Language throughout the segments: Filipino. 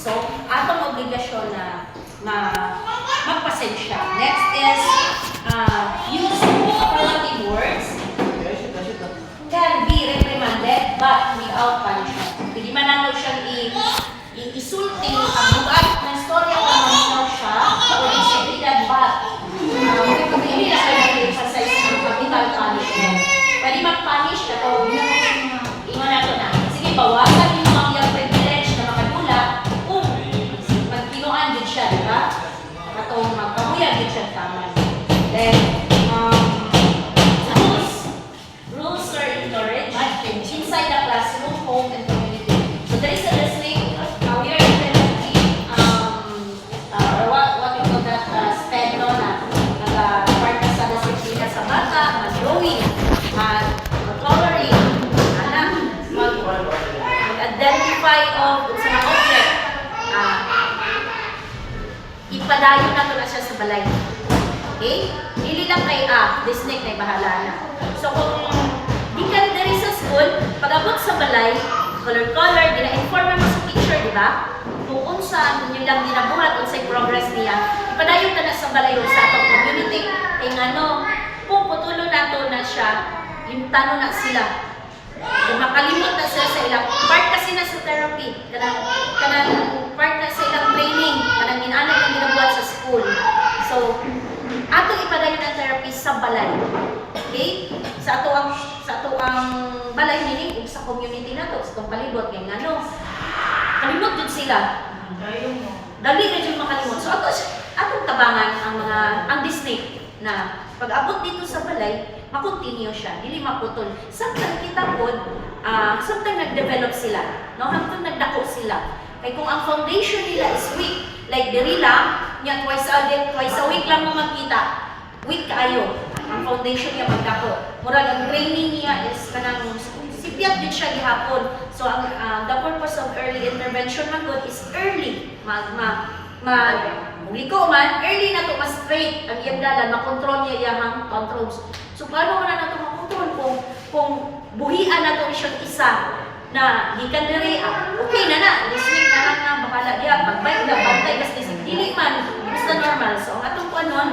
So, atong obligasyon na magpasensya. Next is use affirmative words can be reprimanded but without punishment. Hindi man nato siyang isulti ang bugat ng storya kung maminaw siya o inseguridad but hindi na siya nag-emphasize ang capital punishment. Pwede mag-punish ka o ingon nato na. Sige, bawasan yung mga yung privilege na makadula kung magkinuan din siya, di ba? Katong magkabuyan din siya tama. Then, rules are encouraged inside the classroom, home, and community. So there is a listening. We are developing what you call that STEM no na part na sa disiplina sa bata, mag-drawing, mag-coloring, mag-identify of sa mga object. Ipadayon na ito na siya sa balay. Okay? Dili lang kay listening na bahala na. So kung di ka dari sa school, pag-abot sa balay, color-color, gina-inform mo sa teacher, di ba? Kung unsa, yun lang ginabuhat, unsay progress niya, ipadayon ka na sa balay sa atong community. Kaya nga no, kung putulo na to na siya, yung tanong na sila. Kung makalimot na sila sa ilang, part kasi na sa therapy, kanang part na sa ilang training, kanang ginanag yung ginabuhat sa school. So, atong ipadayon ang therapy sa balay. Okay? Sa ato ang balay meaning sa community na to, sa itong palibot, kaya nga no, kalimot din sila. Dali na dyan makalimot. So atong tabangan ang Disney na pag-abot dito sa balay, makontinue siya, dili maputol. Samtang kita po, samtang nag-develop sila, no? Hanggang nagdako sila. Kaya kung ang foundation nila is weak, like diri lang, niya twice a week lang mo makita, weak kaayo. Ang foundation niya magdako. Murag ang training niya is kanang sipyat din siya gihapon. So the purpose of early intervention man good is early. Liko man, early na to ma-straight ang iyang dalan, makontrol niya iyang controls. So paano mo na nato makontrol kung buhian na to siyang isa na gikan diri okay na listening na lang na bahala diya pagbay na bantay kasi dili man basta normal. So ang atong kuanon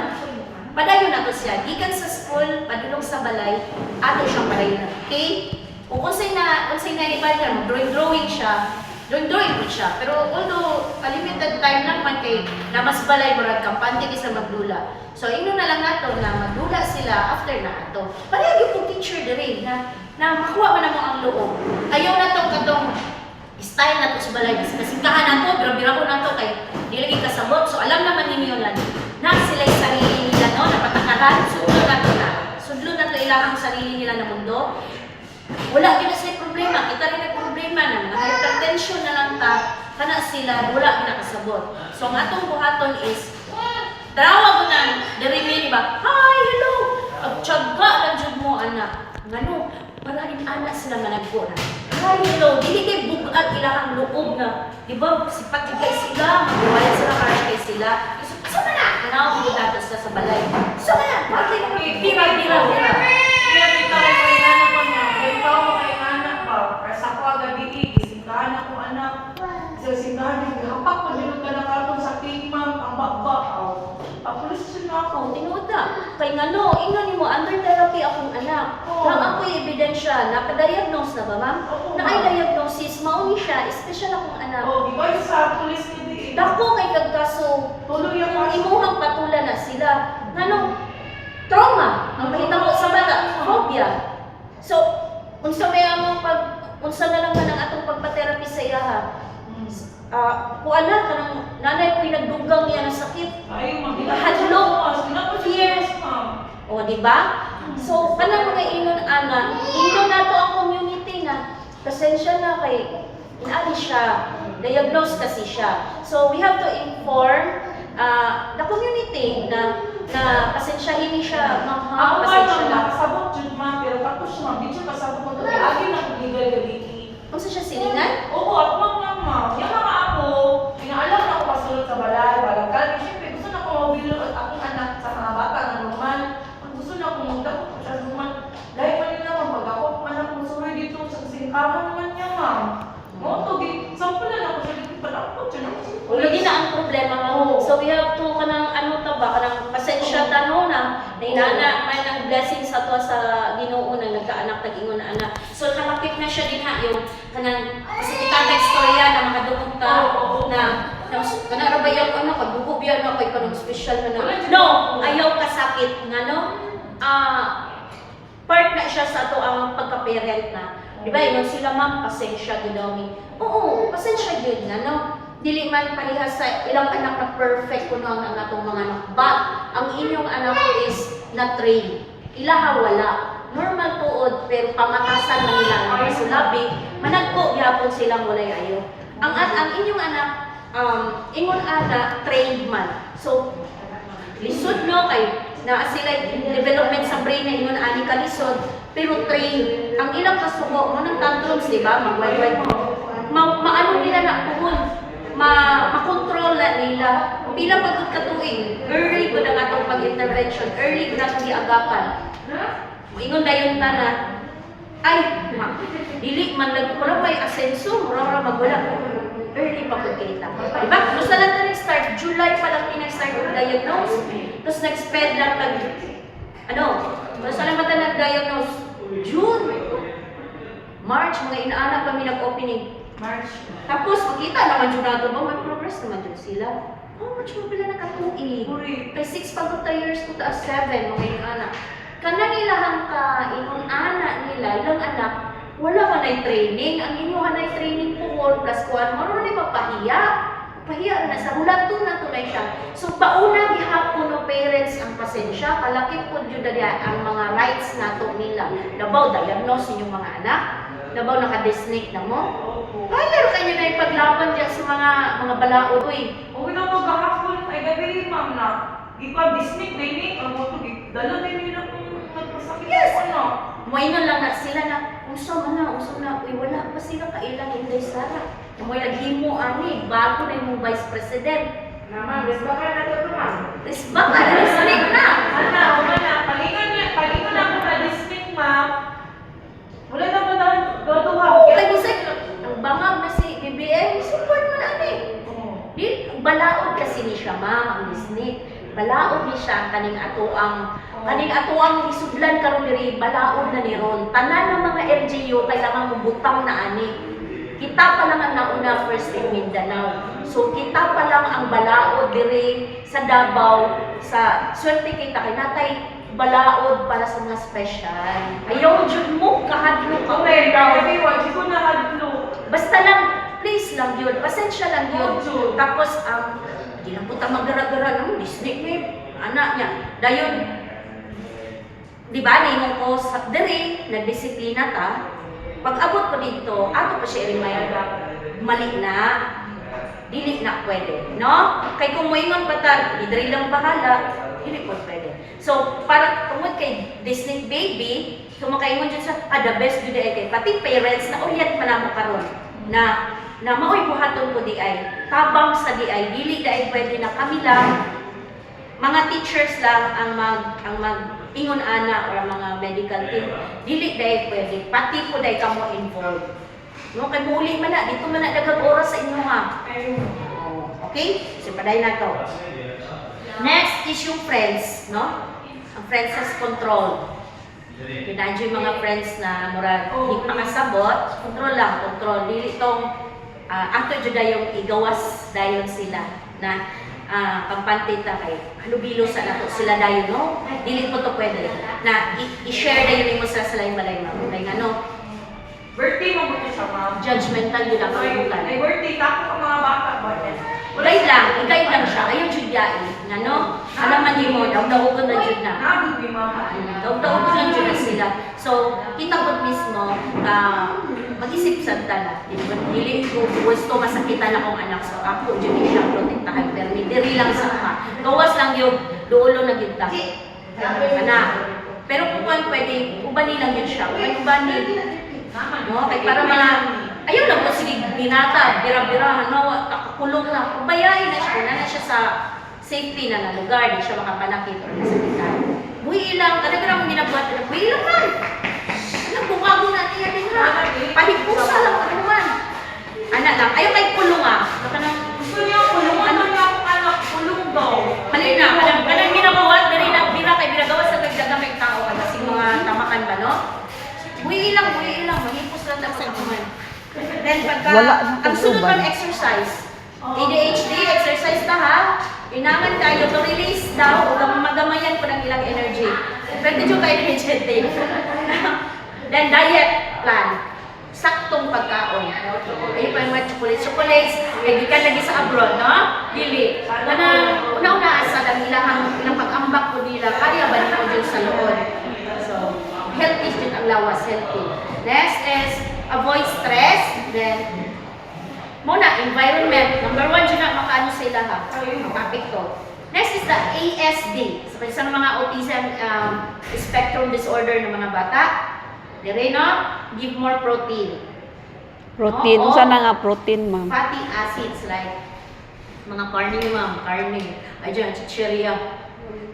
padayon na to siya gikan sa school padulong sa balay ato siyang padayon. Okay? Kung unsay na ibalik drawing siya. Drawing po siya. Pero although limited time lang man kay na mas balay murag kampante kaysa magdula. So ino na lang nato na magdula sila after na ato. Pareha yung teacher diri na makuha man mo ang loob. Ayaw na to katong style na to sa balay. Kasingkahan na to, grabe-rako na to kay dili lagi kasabot. So alam naman ninyo lang na sila yung sarili nila no, napatakaran. Sudlo na to ilang sarili nila na mundo. Wala din sila problema, kita rin ang problema na mga hypertension na lang ta, kana sila, wala ginakasabot. So ang atong buhaton is, tarawa mo na, diri di ba? Hi, hello! Pagtsaga lang dyan mo, anak. Ngano, maraming anak sila nga nagko na. Hi, hello! Dili kay bugag ilang loob na. Di ba, sipat kay sila, magbuhayan sila, karang kay sila. So na, kanaw mo datos na sa balay. So na, bakit bira. Kaya kita ko kay anak ko na, ikaw ko kay anak pa. Kasi ako agabi, gisingkahan ako anak. So singkahan yung hapak ko, dinod ka na karton sa cake ma'am, ang bakbak. Papulis na ako. Tinuod na. Kay nga no, ingnan mo, under therapy akong anak. Nang ako'y ebidensya, napadiagnose na ba ma'am? Na ay diagnosis, mauni siya, special akong anak. Di ba yung sa pulis ni Dako kay kagkaso, tuloy yung kaso. imuhang patula na sila. Ngano, trauma, ang mahitabo sa bata, phobia. So, unsa may among unsa na lang man ang atong pagpa-therapy sa iyaha. Kuan na kanang nanay ko'y nagdugang niya ng sakit. Ay, Hadlok, fear. O, di ba? So, kanang mga inon nato ang community na pasensya na kay inaali siya, diagnose kasi siya. So, we have to inform the community na pasensyahin ni siya, Ako pasensya man, na. nakasabot dyan ma'am, pero tapos siya ma'am, di siya kasabot ko doon. Agi na kung legal gabiki. Kung sa siya silingan? Oo, at ma'am. Yan mga ako, pinaalam na ako pasulot sa balay, balang kami. Siyempre, gusto na ko mabilo at akong anak sa mga bata na naman. Ang gusto na akong magdako ko siya naman. Dahil pa nila ma'am, pag ako, anak kong suroy dito sa singkaman naman niya ma'am. Mo, to, sampulan ako siya dito, pala ako, dyan ako problema nga. Oo. So we have to kanang ano ta ba kanang pasensya tano na inana may nang blessing sa to sa Ginoo na nagkaanak tag-ingon na anak. So kalapit na siya din ha yung kanang kasi kita na istorya na makadungog ta Oo. na kana ra ba yung ano pagbuko biya na kay kanang special na Wala no ayaw kasakit nga no part na siya sa ato ang pagka-parent na. Di ba, yun sila ma'am, pasensya ginomi. Oo, pasensya yun nga, no? Dili man parehas sa ilang anak na perfect kuno ang atong mga anak. But, ang inyong anak is na-train. Ilaha wala. Normal tuod, pero pamatasan man nila ang mga sulabi, managko, yapon silang walay ayo. Ang inyong anak, ingon ana, trained man. So, lisod no kay na sila development sa brain na ingon ani ka lisod pero train ang ilang kasuko mo ng tantrums di ba magway-way maano nila na puhon makontrol na nila pila pagod katuig early ko na atong pag-intervention early ko na itong giagapan ingon dayon tanan ay dili man wala may asenso mura magwala early pa po kita. Diba? Gusto lang na nag-start, July pa lang nag-start yung diagnose. Tapos nag-sped lang gusto lang ba nag-diagnose? June. March, mga inaanak kami nag-opening. March. Tapos, makita naman yun nato ba, may progress naman yun sila. March mo pala nakatuig. Kay 6 pagod ta years to 7, mga inaanak. Kanang ilahang ka, inong anak nila, ilang anak, wala man ay training, ang inyong ay training po 1 plus 1, maroon na mapahiya. Pahiya na sa hulat to na tunay siya. So pauna gihapon no parents ang pasensya, kalakip po jud ang mga rights nato nila. Nabaw diagnose inyong mga anak, nabaw naka-disnect na mo. Kaya kayo na ipaglaban diyan sa mga balaod uy. O ikaw maghahapon ay gabi ma'am na ipa-disney training ang mo to dala din nila kung nagpasakit Yes. ano. Moinon lang na sila na uso na uy wala pa sila kailang Inday Sara. Moy naghimo ani bago na yung vice president. Naman, bes baka na to ma'am. Is baka disnect na. Palingan ako na disney ma'am. Wala na mo daw doduha. Oo, kay Bisay, ang bangag na si BBM, support mo na ani. Di balaod kasi ni siya ma'am ang Disney. Balaod ni siya kaning ato ang isudlan karon diri balaod na ni Ron. Tanan ng mga LGU kailangan mubutang na ani. Kita pa lang ang nauna first in Mindanao. So kita pa lang ang balaod diri sa Davao sa swerte kita kay natay balaod para sa mga special. Ayaw jud mo kahadlo ka Okay, daw. gabi wa di ko na hadlo. Basta lang, please lang yun, pasensya lang yun. Oo. Tapos, di lang po ta magdara-dara ng Disney ni anak niya. Dayon, di ba, naingon ko sa dere, nagdisiplina ta. Pag abot ko dito, ato pa siya rin may mali na, dili na pwede, no? Kay kung moingon pa ta, diri lang bahala, dili po pwede. So, para tungod kay Disney baby, so makaingon dyan sa, the best yun kay pati parents na orient man mo karon na maoy buhaton ko di ay tabang sa di ay dili dai pwede na kami lang mga teachers lang ang mag ingon ana or mga medical team dili dai pwede pati po dai kamo involved no kay muli man na dito man na daghang oras sa inyo ha okay so paday na to next is yung friends no ang friends has control. Kinadyo yung mga friends na murag hindi pa kasabot, control lang, control. Dili itong ato dyan yung igawas dayon sila na pampantita kay halubilo sa nato sila dayon no. Dili po to pwede na i-share dayon mo sa lain-balay mo. Kay ano, Birthday mo buti sa ma'am. judgmental yun ang kabutan. Ay birthday tako ang mga bata ba? I-guide lang siya. Ayaw jud yain. Ano? Alam man mo, daw-daw na jud na. Nabi mama. Daw-daw lang jud na sila. So, kita ko mismo, mag-isip sa tala. Dili ko gusto masakitan akong anak. So, ako jud siya protektahan. Pero diri lang sa ka. Gawas lang yung duulo na kita. Anak. Pero kung pwede, ubani lang yun siya. Ubani. No? Kaya para mga ayaw lang po sige binata, bira-bira, nakakulong na. Pabayain na siya, na siya sa safety na lugar, di siya makapanakit o masakitan. Buhi lang, talagang ginagawa nila, buhi lang man. Bungago na niya din na. Pahigpusa lang naman. Anak lang, ayaw kay kulong ah. Gusto niya kulungan na niya ako wala na Ang sunod uban. man exercise. ADHD, exercise ta ha. Inangan kayo to release daw, magamayan po ng ilang energy. Pwede nyo kayo energetic. Then diet plan. Saktong pagkaon. Ayun pa yung mga chocolates. Lagi ka lagi sa abroad, no? Dili. Una-una asa ang ilang pag-ambak po nila. Kaya ba nito dyan sa loob? So, healthy din ang lawas, healthy. Next is avoid stress. Then, muna, environment. Number 1, dyan na makaano sila ha. Topic to. Next is the ASD. So, sa mga autism spectrum disorder ng mga bata. Dire, no? Give more protein. Protein, Oo. usa na nga protein, ma'am. Fatty acids like mga karne, ma'am. Karne. Ay, dyan, chicheria.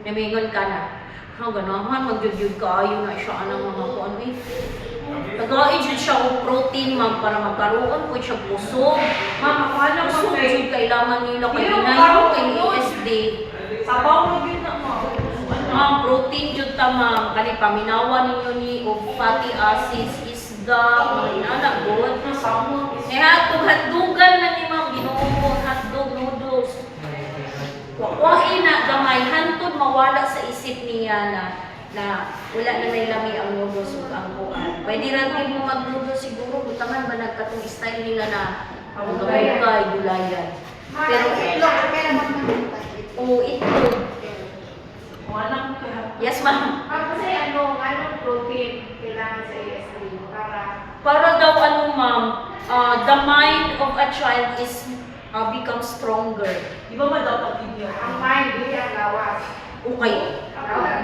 Namingon ka na. Ganahan, magyugyug ka. Ayun na siya ng mga kuan. Tagain dyan siya o protein, ma'am, para magkaroon po siya pusog. Ma'am, ako alam Pusog, mo kay... kailangan nila kay Pero inayo, kay parang ASD. Sabaw mo yun na, ma'am. Ma'am, protein dyan ta, ma'am. Kani paminawa ninyo ni o fatty acids, isda, mga inanagod. Sama. Eh, hatdugan na ni ma'am, ginuubong, hotdog, noodles. Wain na gamay, hantod mawala sa isip niya na wala na nailami ang noodles ug ang kuan. Pwede rin din mo mag-noodles siguro, butangan ba nagkatong style nila na ang gulay, gulayan. Pero itlog, oo, itlog. Walang kaya. Yes, ma'am. Kasi anong protein kailangan sa ESD Para daw ma'am, the mind of a child is become stronger. Di ba madaw video? ang mind, hindi ang lawas. Okay.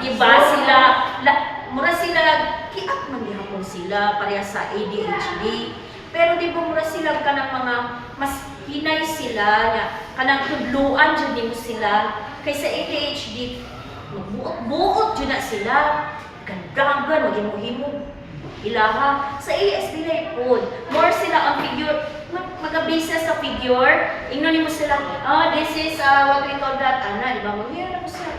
Diba sila, mura sila, kiak man gihapon sila, pareha sa ADHD. Pero di ba mura sila kanang mga, mas hinay sila, kanang tudluan dyan din mo sila. Kaysa ADHD, magbuot-buot dyan na sila. Gandagan, maghimuhimog. Ilaha. Sa ASD na po, more sila ang figure, mag-abisa sa figure, ingnan mo sila, this is what we call that, di ba? Mag-hira mo sila.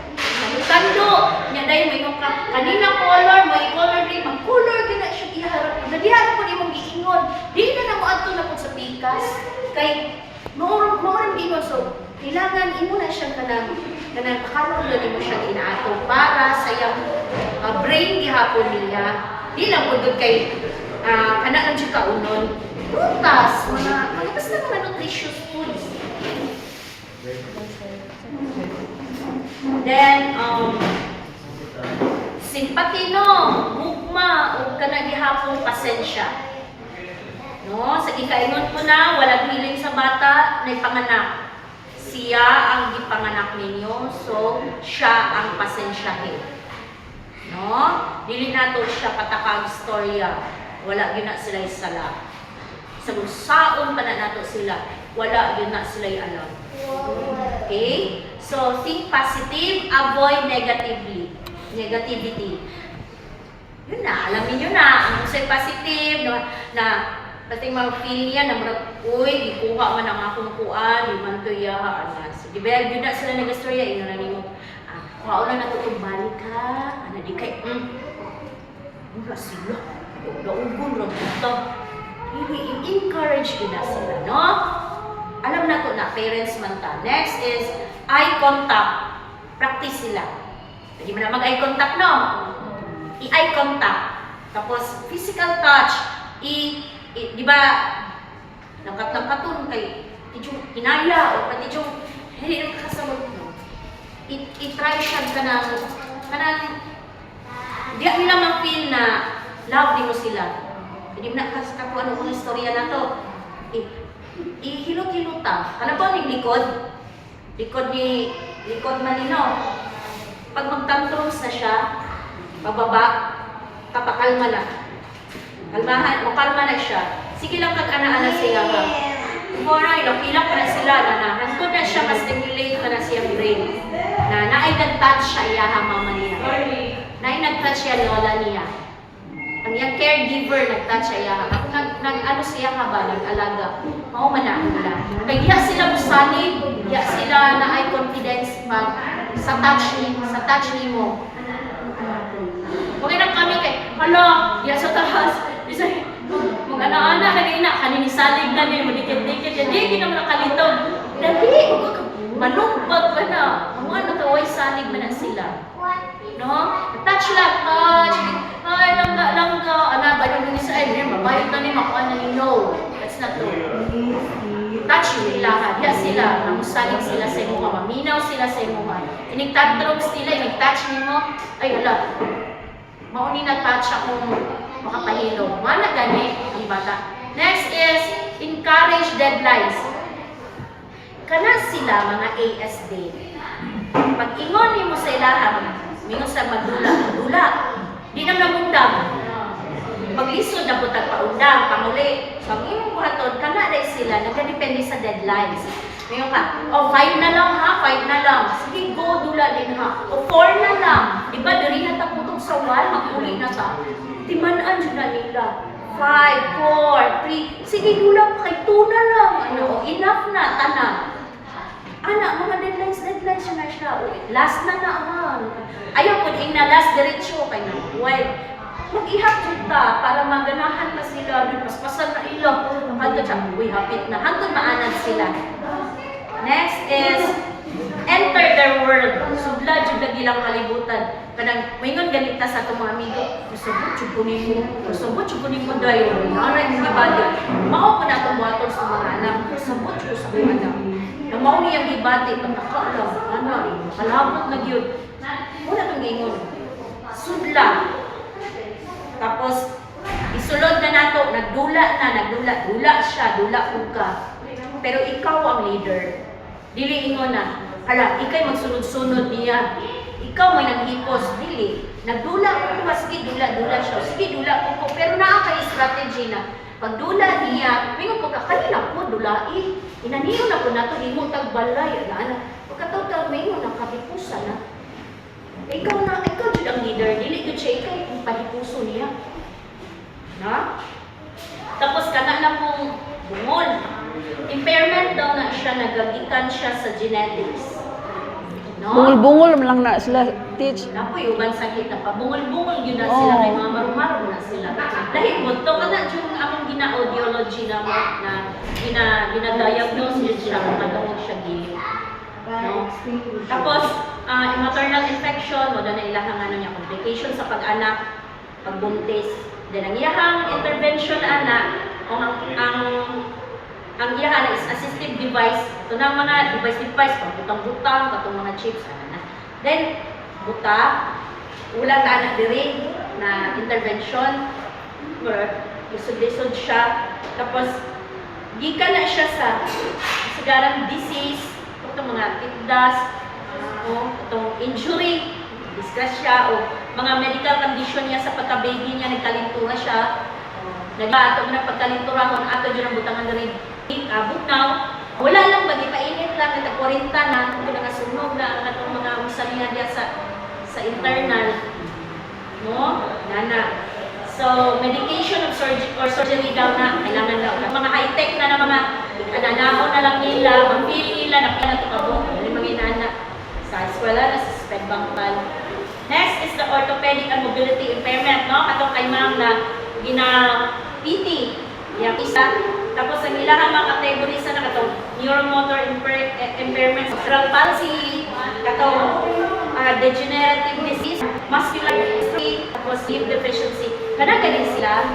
Tando, niya dahil may nung kanina color, may color green, mag-color din na siya iharap mo. Nadiharap mo di mong giingon. Di na mo ato na po sa pikas. Kay, maurang giingon. So, kailangan imo na siyang kanang pakalong doon mo siyang inaato para sa iyang brain gihapon niya. Di lang po doon kay, kana lang siya kaunon. Prutas, basta mga nutritious foods. Then, simpati no, gugma, o kanang gihapong pasensya. No, sa gikaingon ko na, walang hiling sa bata, na ipanganak. Siya ang gipanganak ninyo, so siya ang pasensyahin. No? Dili nato siya patakag storya. Wala gyud na sila isala. Sa saon pa na nato sila, wala gyud na sila alam. Okay? So, think positive, avoid negativity. Yun na, alam niyo na, ang say positive, na pati mga feel niya, na marag, uy, ikuha man ang akong kuan, di man to yaha, so, di ba, yun na sila nag-storya, ino na nimo, kuha na natutong balik ka, di kay, mura sila, naugon, rabuta, i-encourage yun na sila, no? Alam na to na, parents man ta. Next is eye contact. Practice sila. Pwede mo na mag-eye contact, no? I-eye contact. Tapos, physical touch. Di ba, nagkatun kay tidyong hinaya o pati tidyong hindi naman kasabot mo. I-try siya kanang di nila ma-feel na love din mo sila. Hindi mo na kasapo ano kung istorya na to. Ihilot-hiluta. Ano po yung likod? Likod manino. Pag magtantrums na siya, pababa, kapakalma na. Kalmahan, kalma na siya. Sige lang kag-ana-ana siya ba? Mora, ilok-ilok na sila na hantod na siya, ma-stimulate na siyang brain. Na naay nag-touch siya iyaha mama niya. Naay nag-touch siya lola niya. Ang yung caregiver nag-touch siya. Ako nag-ano siya ka ba? Nag-alaga. Oo man na nila. Kaya diya sila busanin. Diya sila na ay confidence pag sa touch ni mo. Okay na kami kay, hala, diya sa taas. Bisa, Kung ana-ana lagi na kaninisalig na ni madikit-dikit ya di kita nakalitaw. Dali manugbag ba na. Mga nakaway salig man na sila. No? Touch lang, touch. Ay, langga. Ana ba yung isa ay mabayot na ni makuha na ni no. That's not true. Touch nila, diya sila, namusalig sila sa imo, maminaw sila sa imo. Inig-tantrums nila, inig-touch nimo, ay wala. Mauni na touch akong makapahilo. Wala gani ang bata. Next is encourage deadlines. Kana sila mga ASD. Pag ingon nimo sa ilaha, mingon sa magdula. Di na namundang. Paglisod na putag paundang, panguli. Pag imong buhaton, kana dai sila, nagdepende sa deadlines. Ngayon ka, 5 na lang ha, 5 na lang. Sige, go, dula din ha. O 4 na lang. Diba, diri na taputog sa wall, maguli na ta. Timanan dyan na nila. 5, 4, 3. Sige, dula pa kay 2 na lang. Ano, enough na, tanan. Ana, mga deadlines na siya. Last na na, ayaw po din na last diretso kay na. Well, mag-ihap kita para maganahan pa sila, paspasan na ilang. Hanggang siya, hapit na. Hanggang maanan sila. Next is, enter their world. Sudla, jud na gilang kalibutan. Kanang, mayroon ganita sa itong mga amigo. Kusabot, jud kunin mo dahil. Naray mo gibati. Mao po na itong buhaton sa mga anak. Kusabot, jud sa mga anak. Na mao niyang gibati, pagkakaalam, kalabot na yun. Muna itong gingon. Sudla. Tapos, isulod na nato, nagdula siya, dula ka. Pero ikaw ang leader. Dili ingon na, ikay magsunod-sunod niya. Ikaw may naghipos, dili. Nagdula ko, sige dula siya. Sige dula ko, pero naa kay strategy na. Pag dula niya, mingon ko kanina po dulai. Inaniyo na po nato himo tagbalay ana. Pagkataw mingon na kapipusa na. Ikaw jud ang leader, dili jud siya ikay kung pahipuso niya. Na? Tapos kana na pong bungol. Impairment daw na siya, nagagikan siya sa genetics. No? Bungol-bungol lang na sila teach. Napoy, uban sakit na pa. Bungol-bungol yun na sila, kay mga marumaro na sila. Dahil mo, ito ka na yung among gina-audiology na mo, na ginadiagnose yun siya, kung matungkol siya gilid. No? Tapos, maternal infection, o na ilahang ano niya, complication sa pag-anak, pagbuntis. Then, ang iyahang intervention anak, ang iyahan is assistive device. Ito na mga device, pang-butang-butang, katong mga chips. Then, buta, ulang ka anak diri na intervention, isod-isod siya. Tapos, gikan na siya sa sigarang disease, itong mga tikdas, itong injury, disgrasya, o mga medical condition niya sa pagka-baby niya, nagkalintura siya. Ato na pagkalintura kung ato dyan ang butangan na rin. Bugnaw, wala lang ba, ipainit lang, nag-40 na, kung nangasunog na ang atong mga usalihan niya sa internal. No? Nana. So, medication of surgery daw na, kailangan daw. Mga high-tech na mga nanahon na lang nila, ang feeling nila, na pinatukabong. Yung mga inana sa eskwela na sa Spedbankal. Next is the orthopedic and mobility impairment, no? Katong kay ma'am na gina-PT. Yung isa. Tapos ang ilang mga categories na katong neuromotor impairment, cerebral palsy, katong degenerative disease, muscular dystrophy, tapos sleep deficiency. Kanaga din sila,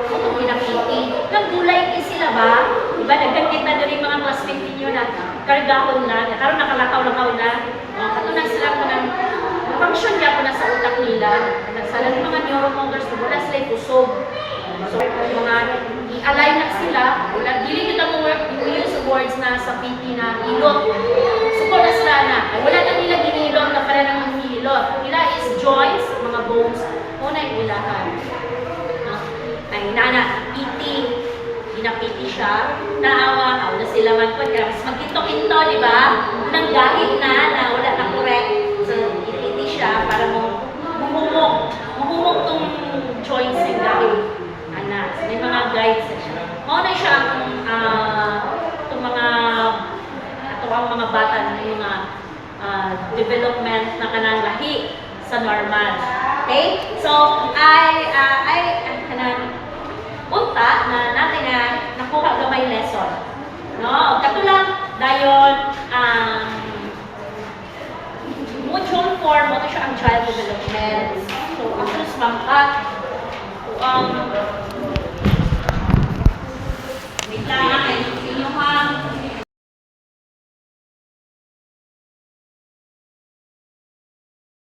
kung gina-PT. Nagdulay din sila ba? Diba, nagkakita na rin mga classmate ninyo na kargahon na, karon nakalakaw-lakaw na. Katunan sila ko ng function niya po na sa utak nila. Nagsalan ng mga neuromotors, wala sila kusog. So, mga i-align na sila. Dili kita mo use words na sa PT na ilot. Suko na sila na. Wala na nila ginilot na pala nang hilot. Nila is joints, mga bones. Una yung ilahan. Ay, PT. Ginapiti siya. Naawa na sila magpag. Mas magkinto-kinto, di ba? Unang gahit na wala na correct. So, ipiti siya para mahumok tong joints ng gahit. So, may mga guides na siya. Mauna siya itong mga bata na yung mga development na kanang lahi sa normal. Okay? So, kanang unta, na natin na nakuha gamay lesson. No, katulang dayon module 4 mo to siya ang child development. So, after sa